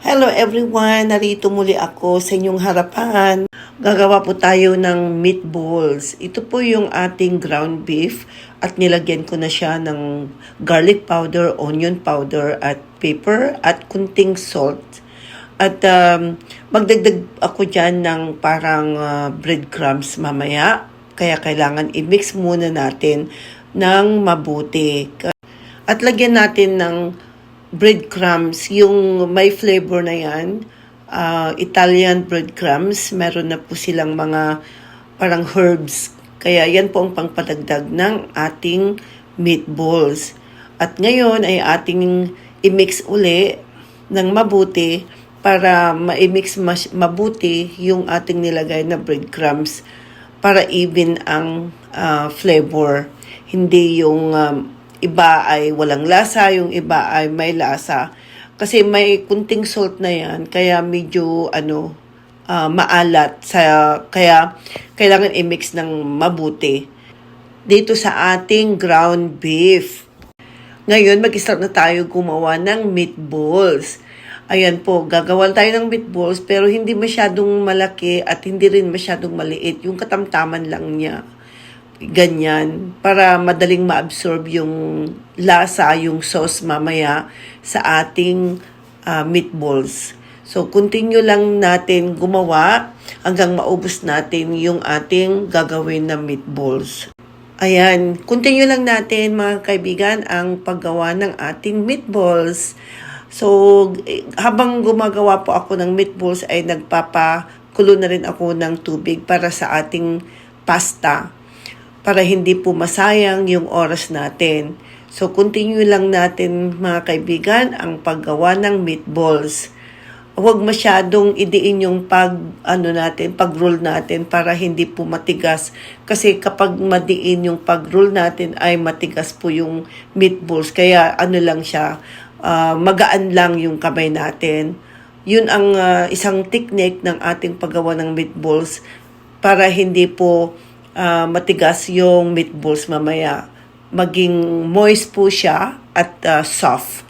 Hello everyone! Narito muli ako sa inyong harapan. Gagawa po tayo ng meatballs. Ito po yung ating ground beef at nilagyan ko na siya ng garlic powder, onion powder at pepper at kunting salt. At magdagdag ako dyan ng parang breadcrumbs mamaya. Kaya kailangan i-mix muna natin ng mabuti. At lagyan natin ng breadcrumbs, yung may flavor na yan, Italian breadcrumbs, meron na po silang mga parang herbs. Kaya yan po ang pangpadagdag ng ating meatballs. At ngayon ay ating i-mix uli ng mabuti para ma-mix mabuti yung ating nilagay na breadcrumbs para even ang flavor. Hindi yung iba ay walang lasa, yung iba ay may lasa. Kasi may kunting salt na yan, kaya medyo maalat. Kaya kailangan i-mix ng mabuti. Dito sa ating ground beef. Ngayon, mag-start na tayo gumawa ng meatballs. Ayan po, gagawa tayo ng meatballs pero hindi masyadong malaki at hindi rin masyadong maliit. Yung katamtaman lang niya. Ganyan, para madaling ma-absorb yung lasa, yung sauce mamaya sa ating meatballs. So, continue lang natin gumawa hanggang maubos natin yung ating gagawin na meatballs. Ayan, continue lang natin mga kaibigan ang paggawa ng ating meatballs. So, habang gumagawa po ako ng meatballs ay nagpapakulo na rin ako ng tubig para sa ating pasta, para hindi po masayang yung oras natin. So, continue lang natin mga kaibigan ang paggawa ng meatballs. Huwag masyadong idiin yung pag-roll natin para hindi po matigas. Kasi kapag madiin yung pag-roll natin ay matigas po yung meatballs. Kaya lang siya, magaan lang yung kamay natin. Yun ang isang technique ng ating paggawa ng meatballs para hindi po matigas yung meatballs mamaya. Maging moist po siya at soft.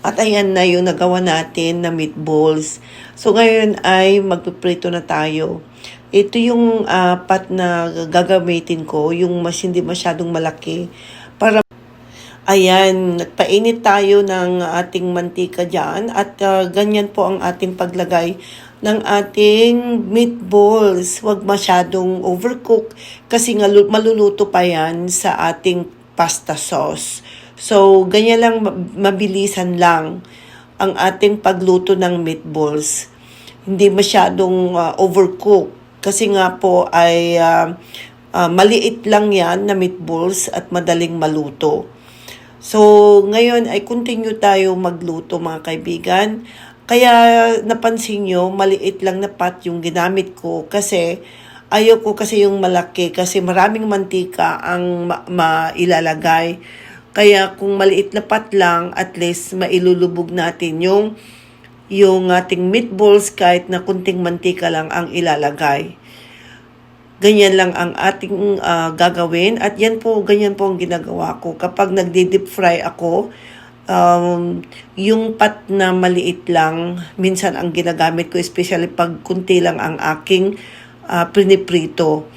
At ayan na yung nagawa natin na meatballs. So ngayon ay magpiprito na tayo. Ito yung pot na gagamitin ko, yung hindi masyadong malaki. Ayan, nagpainit tayo ng ating mantika dyan at ganyan po ang ating paglagay ng ating meatballs. Huwag masyadong overcook kasi nga maluluto pa yan sa ating pasta sauce. So, ganyan lang, mabilisan lang ang ating pagluto ng meatballs. Hindi masyadong overcook kasi nga po ay maliit lang yan na meatballs at madaling maluto. So, ngayon ay continue tayo magluto mga kaibigan. Kaya napansin nyo, maliit lang na pot yung ginamit ko kasi ayoko kasi yung malaki kasi maraming mantika ang mailalagay. Kaya kung maliit na pot lang, at least mailulubog natin yung ating meatballs kahit na kunting mantika lang ang ilalagay. Ganyan lang ang ating gagawin at ganyan po ang ginagawa ko. Kapag nagdi-deep fry ako, yung pot na maliit lang, minsan ang ginagamit ko, especially pag kunti lang ang aking piniprito.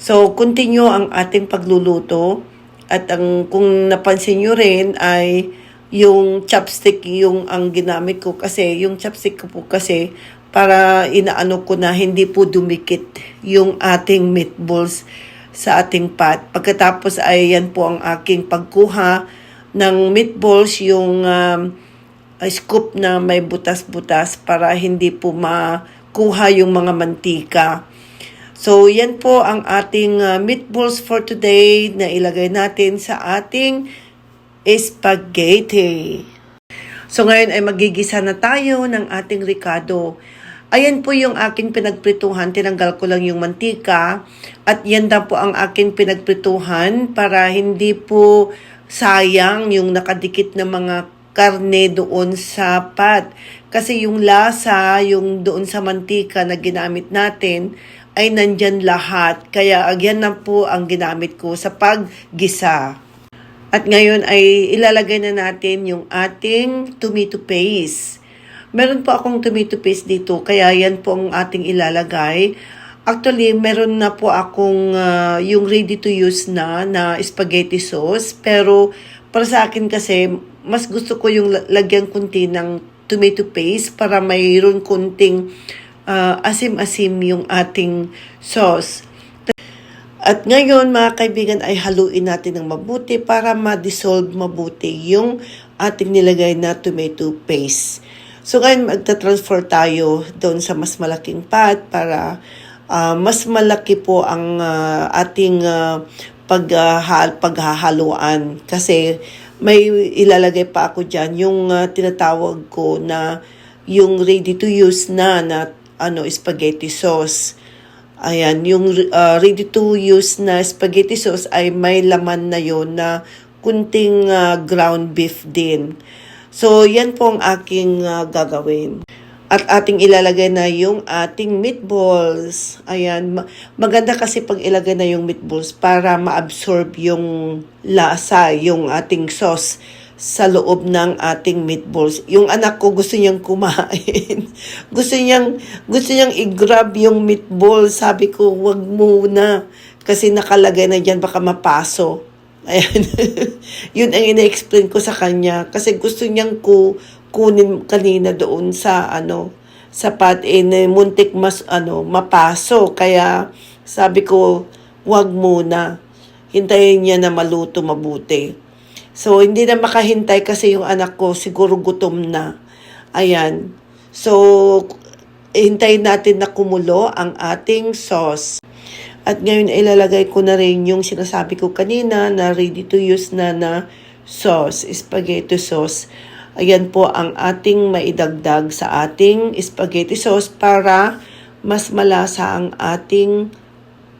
So, continue ang ating pagluluto at kung napansin nyo rin ay yung chopstick yung ang ginamit ko kasi yung chopstick ko po kasi para inaano ko na hindi po dumikit yung ating meatballs sa ating pot. Pagkatapos ay yan po ang aking pagkuha ng meatballs, yung scoop na may butas-butas para hindi po makuha yung mga mantika. So, yan po ang ating meatballs for today na ilagay natin sa ating spaghetti. So, ngayon ay magigisa na tayo ng ating ricado. Ayan po yung aking pinagprituhan. Tinanggal ko lang yung mantika. At yan daw po ang aking pinagprituhan para hindi po sayang yung nakadikit na mga karne doon sa pot. Kasi yung lasa, yung doon sa mantika na ginamit natin, ay nandyan lahat. Kaya yan na po ang ginamit ko sa paggisa. At ngayon ay ilalagay na natin yung ating tomato paste. Meron po akong tomato paste dito, kaya yan po ang ating ilalagay. Actually, meron na po akong yung ready to use na spaghetti sauce. Pero para sa akin kasi, mas gusto ko yung lagyan kunti ng tomato paste para mayroon kunting asim-asim yung ating sauce. At ngayon mga kaibigan ay haluin natin ng mabuti para ma-dissolve mabuti yung ating nilagay na tomato paste. So ngayon magta-transfer tayo doon sa mas malaking pot para mas malaki po ang ating paghahaluan. Kasi may ilalagay pa ako dyan yung tinatawag ko na yung ready to use na spaghetti sauce. Ayan, yung ready to use na spaghetti sauce ay may laman na yon na kunting ground beef din. So, yan po ang aking gagawin. At ating ilalagay na yung ating meatballs. Ayan, maganda kasi pag ilagay na yung meatballs para ma-absorb yung lasa, yung ating sauce sa loob ng ating meatballs. Yung anak ko gusto niyang kumain. gusto niyang i-grab yung meatball. Sabi ko, wag muna. Kasi nakalagay na dyan, baka mapaso. Ayan. Yun ang ina-explain ko sa kanya. Kasi gusto niyang kunin kanina doon sa sa pot muntik mapaso. Kaya sabi ko, wag muna. Hintayin niya na maluto mabuti. So, hindi na makahintay kasi yung anak ko siguro gutom na. Ayan. So, hintayin natin na kumulo ang ating sauce. At ngayon ilalagay ko na rin yung sinasabi ko kanina na ready to use na sauce, spaghetti sauce. Ayan po ang ating maidagdag sa ating spaghetti sauce para mas malasa ang ating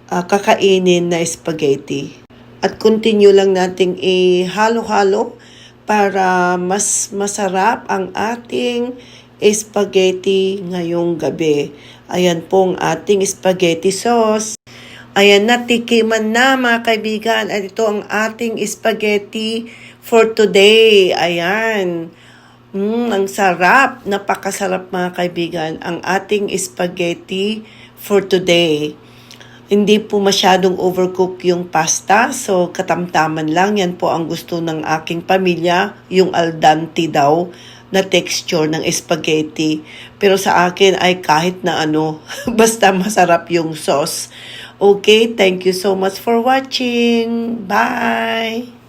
kakainin na spaghetti. At continue lang nating ihalo-halo para mas masarap ang ating spaghetti ngayong gabi. Ayan pong ating spaghetti sauce. Ayan, natikiman na mga kaibigan. At ito ang ating spaghetti for today. Ayan. Ang sarap. Napakasarap mga kaibigan. Ang ating spaghetti for today. Hindi po masyadong overcook yung pasta, so katamtaman lang. Yan po ang gusto ng aking pamilya, yung al dente daw na texture ng spaghetti. Pero sa akin ay kahit na basta masarap yung sauce. Okay, thank you so much for watching. Bye!